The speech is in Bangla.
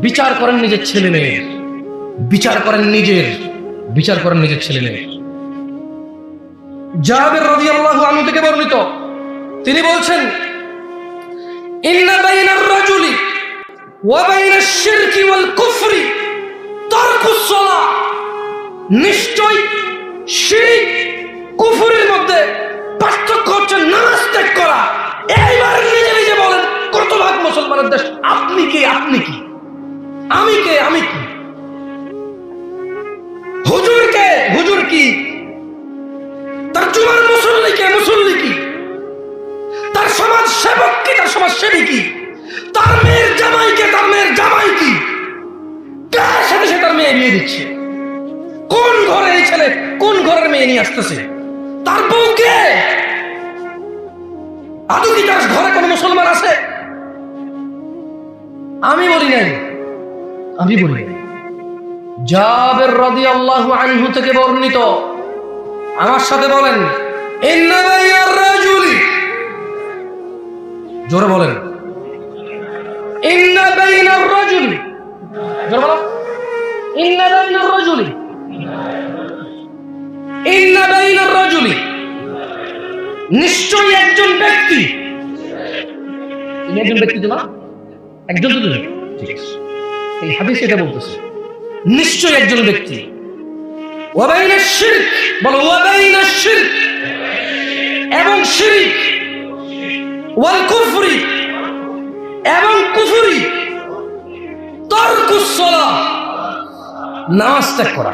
বিচার করেন নিজের ছেলে মেয়ের, বিচার করেন নিজের ছেলে মেয়ের। জাবের রাদিয়াল্লাহু আনহু থেকে বর্ণিত, তিনি বলছেন, ইন্না বাইনার রাজুলি ওয়া বাইনাশ শিরকি ওয়াল কুফরি তারকুস সালাহ। নিশ্চয় শিরক কুফরের মধ্যে পার্থক্য হচ্ছে নামাজ ত্যাগ করা। এইবার নিজে নিজে বলেন, কত ভাগ মুসলমানের দেশ? আপনি কি আমি কি? হুজুর কি? তার জুমার মুসল্লি কি? তার সমাজ সেবক কি? তার সমাজ সেবী কি? তার মেয়ের জামাই কি? কার সাথে সে তার মেয়ে বিয়ে দিচ্ছে? কোন ঘরে এই ছেলে কোন ঘরের মেয়ে নিয়ে আসতেছে? তার বউকে? আদৌ কি তার ঘরে কোনো মুসলমান আছে? আমি বলি নাই। জাবের রাদিয়াল্লাহু আনহু থেকে বর্ণিত, আমার সাথে বলেন, ইন্না বাইনার রাজুলি, জোরে বলেন, ইন্না বাইনার রাজুলি, জোরে বলো, ইন্না বাইনার রাজুলি, ইন্না বাইনার রাজুলি, নিশ্চয়ই একজন ব্যক্তি, না একজন তো ঠিক আছে, এই হাদিস এটা বলতেছে, নিশ্চয়ই একজন ব্যক্তি, ওয়া বাইনাশ শিরক, বলো ওয়া বাইনাশ শিরক, এবং শিরক, ওয়াল কুফরি, এবং কুফরি, তারকুস সালাহ, নামাজ ত্যাগ করা।